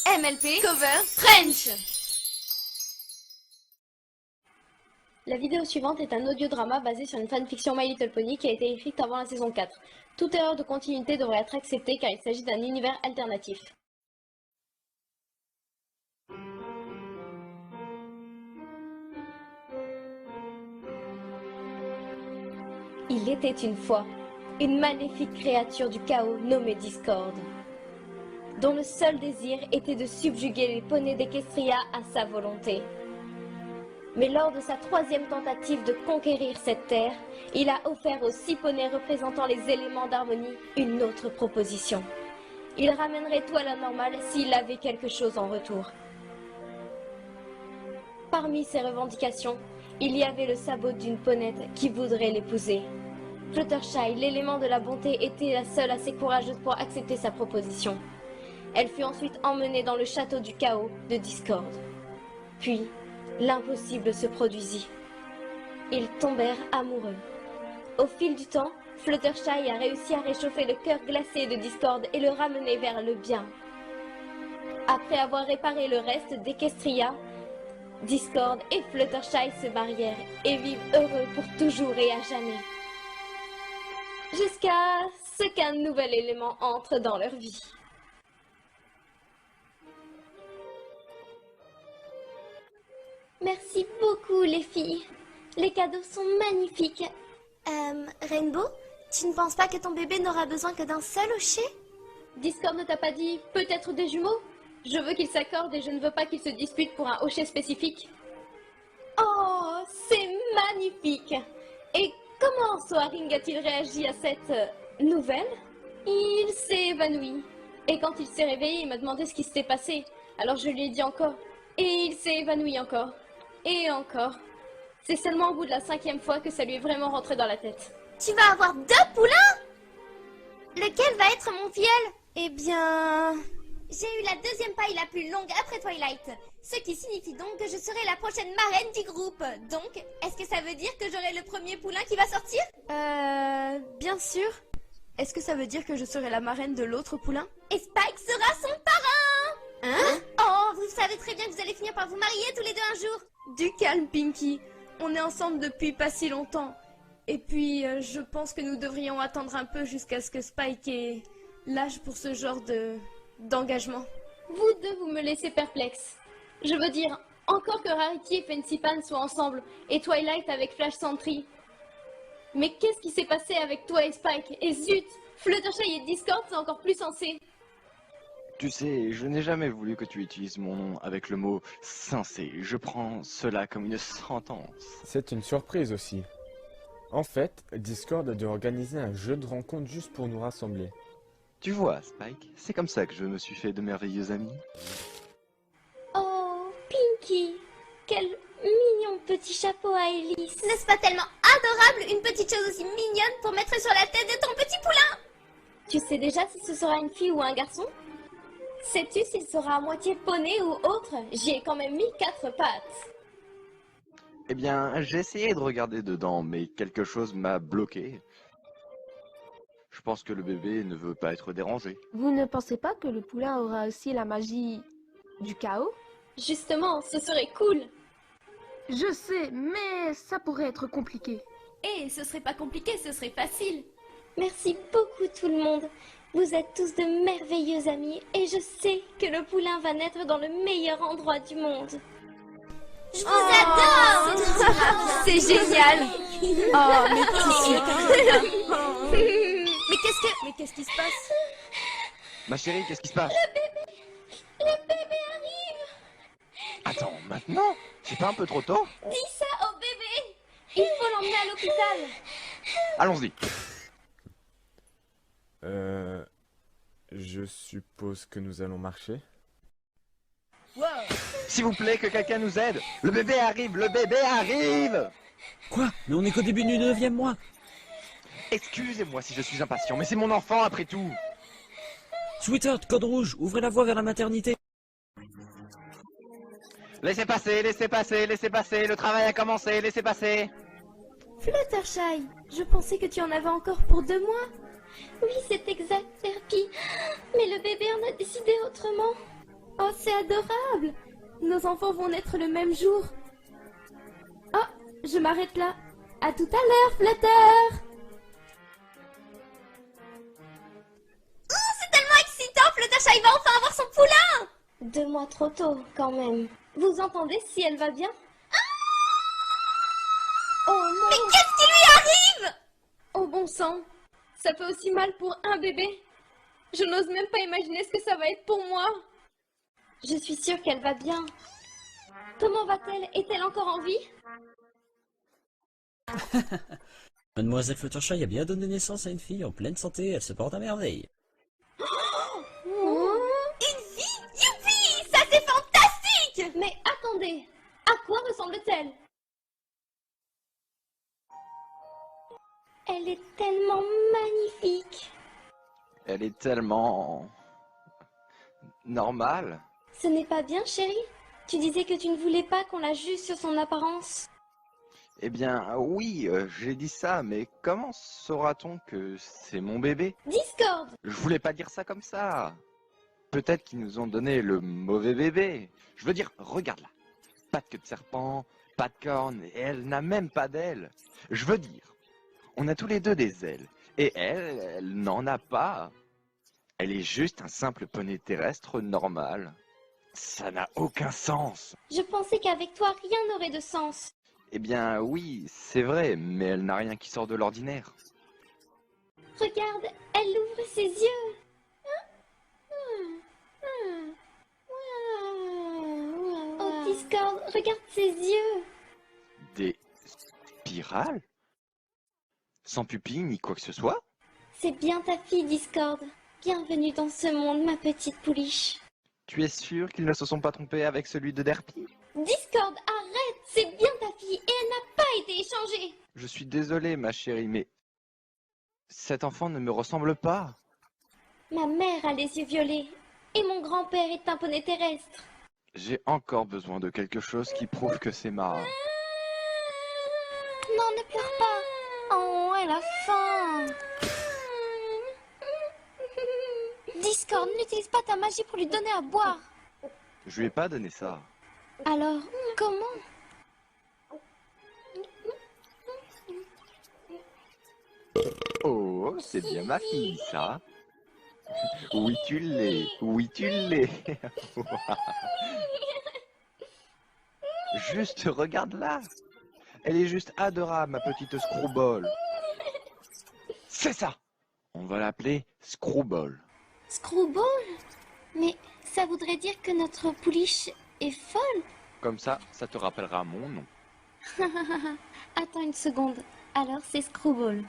MLP Cover French. La vidéo suivante est un audiodrama basé sur une fanfiction My Little Pony qui a été écrite avant la saison 4. Toute erreur de continuité devrait être acceptée car il s'agit d'un univers alternatif. Il était une fois une maléfique créature du chaos nommée Discord, dont le seul désir était de subjuguer les poneys d'Equestria à sa volonté. Mais lors de sa troisième tentative de conquérir cette terre, il a offert aux 6 poneys représentant les éléments d'harmonie une autre proposition. Il ramènerait tout à la normale s'il avait quelque chose en retour. Parmi ses revendications, il y avait le sabot d'une ponette qui voudrait l'épouser. Fluttershy, l'élément de la bonté, était la seule assez courageuse pour accepter sa proposition. Elle fut ensuite emmenée dans le château du chaos de Discord. Puis, l'impossible se produisit. Ils tombèrent amoureux. Au fil du temps, Fluttershy a réussi à réchauffer le cœur glacé de Discord et le ramener vers le bien. Après avoir réparé le reste d'Equestria, Discord et Fluttershy se marièrent et vivent heureux pour toujours et à jamais. Jusqu'à ce qu'un nouvel élément entre dans leur vie. Merci beaucoup les filles. Les cadeaux sont magnifiques. Rainbow, tu ne penses pas que ton bébé n'aura besoin que d'un seul hochet? Discord ne t'a pas dit peut-être des jumeaux? Je veux qu'ils s'accordent et je ne veux pas qu'ils se disputent pour un hochet spécifique. Oh, c'est magnifique! Et comment Soaring a-t-il réagi à cette nouvelle? Il s'est évanoui. Et quand il s'est réveillé, il m'a demandé ce qui s'était passé. Alors je lui ai dit encore. Et il s'est évanoui encore. Et encore. C'est seulement au bout de la 5e fois que ça lui est vraiment rentré dans la tête. Tu vas avoir 2 poulains? Lequel va être mon filleul? Eh bien... j'ai eu la 2e paille la plus longue après Twilight. Ce qui signifie donc que je serai la prochaine marraine du groupe. Donc, est-ce que ça veut dire que j'aurai le premier poulain qui va sortir? Bien sûr. Est-ce que ça veut dire que je serai la marraine de l'autre poulain? Et Spike sera son parrain! Hein? Oh, vous savez très bien que vous allez finir par vous marier tous les deux un jour. Du calme, Pinky. On est ensemble depuis pas si longtemps. Et puis, je pense que nous devrions attendre un peu jusqu'à ce que Spike ait l'âge pour ce genre d'engagement. Vous deux, vous me laissez perplexe. Je veux dire, encore que Rarity et Fancy Pan soient ensemble, et Twilight avec Flash Sentry. Mais qu'est-ce qui s'est passé avec toi et Spike? Et zut, Fluttershy et Discord, c'est encore plus sensé. Tu sais, je n'ai jamais voulu que tu utilises mon nom avec le mot « sensé ». Je prends cela comme une sentence. C'est une surprise aussi. En fait, Discord a dû organiser un jeu de rencontre juste pour nous rassembler. Tu vois, Spike, c'est comme ça que je me suis fait de merveilleux amis. Oh, Pinky, quel mignon petit chapeau à hélice. N'est-ce pas tellement adorable, une petite chose aussi mignonne pour mettre sur la tête de ton petit poulain? Tu sais déjà si ce sera une fille ou un garçon? Sais-tu s'il sera à moitié poney ou autre? J'y ai quand même mis 4 pattes. Eh bien, j'ai essayé de regarder dedans, mais quelque chose m'a bloqué. Je pense que le bébé ne veut pas être dérangé. Vous ne pensez pas que le poulain aura aussi la magie du chaos? Justement, ce serait cool. Je sais, mais ça pourrait être compliqué. Et ce serait pas compliqué, ce serait facile. Merci beaucoup tout le monde. Vous êtes tous de merveilleux amis et je sais que le poulain va naître dans le meilleur endroit du monde. Je vous adore! C'est génial. Oh, mais qu'est-ce qui se passe? Ma chérie, qu'est-ce qui se passe? Le bébé arrive! Attends, maintenant? C'est pas un peu trop tôt? Dis ça au bébé! Il faut l'emmener à l'hôpital! Allons-y. Je suppose que nous allons marcher. S'il vous plaît, que quelqu'un nous aide. Le bébé arrive, le bébé arrive. Quoi? Mais on est qu'au début du 9e mois. Excusez-moi si je suis impatient, mais c'est mon enfant après tout. Sweetheart, code rouge, ouvrez la voie vers la maternité. Laissez passer, laissez passer, laissez passer, le travail a commencé, laissez passer. Fluttershy, je pensais que tu en avais encore pour 2 mois. Oui, c'est exact, Perpy. Mais le bébé en a décidé autrement. Oh, c'est adorable! Nos enfants vont naître le même jour. Oh, je m'arrête là. À tout à l'heure, Flutter! Oh, c'est tellement excitant, Fluttershy va enfin avoir son poulain! 2 mois trop tôt, quand même. Vous entendez si elle va bien? Oh non! Mais qu'est-ce qui lui arrive? Oh bon sang! Ça fait aussi mal pour un bébé. Je n'ose même pas imaginer ce que ça va être pour moi. Je suis sûre qu'elle va bien. Comment va-t-elle? Est-elle encore en vie? Mademoiselle Fluttershy a bien donné naissance à une fille en pleine santé, elle se porte à merveille. Une vie? Youpi! Ça c'est fantastique! Mais attendez! À quoi ressemble-t-elle? Elle est tellement magnifique. Elle est tellement... normale. Ce n'est pas bien, chérie? Tu disais que tu ne voulais pas qu'on la juge sur son apparence. Eh bien, oui, j'ai dit ça, mais comment saura-t-on que c'est mon bébé? Discord! Je voulais pas dire ça comme ça. Peut-être qu'ils nous ont donné le mauvais bébé. Je veux dire, regarde-la. Pas de queue de serpent, pas de cornes, et elle n'a même pas d'ailes. Je veux dire, on a tous les deux des ailes, et elle n'en a pas. Elle est juste un simple poney terrestre normal. Ça n'a aucun sens. Je pensais qu'avec toi, rien n'aurait de sens. Eh bien, oui, c'est vrai, mais elle n'a rien qui sort de l'ordinaire. Regarde, elle ouvre ses yeux. Oh, Discord, regarde ses yeux. Des spirales? Sans pupille ni quoi que ce soit? C'est bien ta fille, Discord. Bienvenue dans ce monde, ma petite pouliche. Tu es sûr qu'ils ne se sont pas trompés avec celui de Derpy? Discord, arrête, c'est bien ta fille et elle n'a pas été échangée. Je suis désolé, ma chérie, mais cet enfant ne me ressemble pas. Ma mère a les yeux violets et mon grand-père est un poney terrestre. J'ai encore besoin de quelque chose qui prouve que c'est ma... Non, ne pleure pas. Oh, elle a faim. Discord, n'utilise pas ta magie pour lui donner à boire. Je lui ai pas donné ça. Alors, comment? Oh, c'est bien ma fille, ça. Oui, tu l'es. Oui, tu l'es. Juste, regarde-la. Elle est juste adorable, ma petite Screwball. C'est ça. On va l'appeler Screwball. Screwball? Mais ça voudrait dire que notre pouliche est folle? Comme ça te rappellera mon nom. Attends une seconde. Alors c'est Screwball.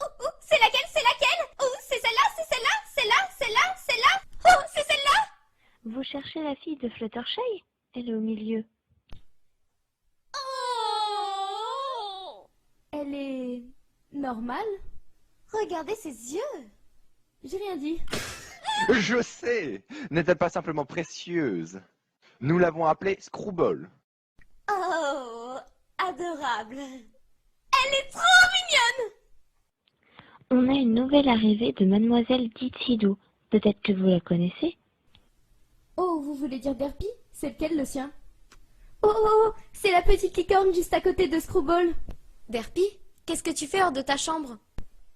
Oh, c'est laquelle? C'est laquelle? Oh, c'est celle-là, c'est celle-là, celle-là, celle-là, celle-là. Oh, c'est celle-là. Vous cherchez la fille de Fluttershy? Elle est au milieu. Oh! Elle est... normale? Regardez ses yeux. J'ai rien dit. Je sais. N'est-elle pas simplement précieuse? Nous l'avons appelée Screwball. Oh, adorable. Elle est trop mignonne. On a une nouvelle arrivée de Mademoiselle Ditsidou. Peut-être que vous la connaissez? Oh, vous voulez dire Derpy? C'est lequel le sien? Oh, c'est la petite licorne juste à côté de Screwball. Derpy, qu'est-ce que tu fais hors de ta chambre?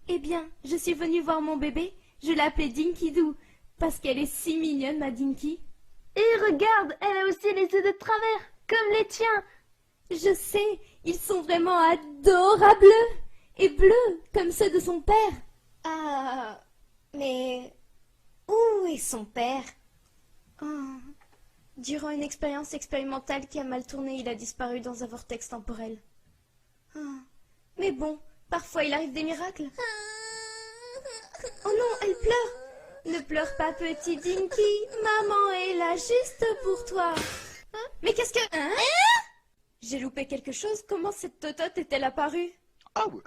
Eh bien, je suis venue voir mon bébé. Je l'ai appelée Dinky Doo, parce qu'elle est si mignonne, ma Dinky. Et regarde, elle a aussi les yeux de travers, comme les tiens. Je sais, ils sont vraiment adorables et bleus, comme ceux de son père. Ah, mais où est son père? Oh. Durant une expérience expérimentale qui a mal tourné, il a disparu dans un vortex temporel. Oh. Mais bon, parfois il arrive des miracles. Oh non, elle pleure. Ne pleure pas, petit Dinky. Maman est là juste pour toi. Hein? Mais qu'est-ce que... Hein? J'ai loupé quelque chose. Comment cette totote est-elle apparue? Oh,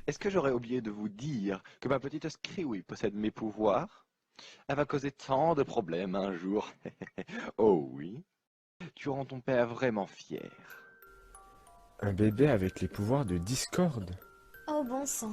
est-ce que j'aurais oublié de vous dire que ma petite Screwy possède mes pouvoirs? Elle va causer tant de problèmes un jour. Oh oui. Tu rends ton père vraiment fier. Un bébé avec les pouvoirs de Discord. Oh bon sang.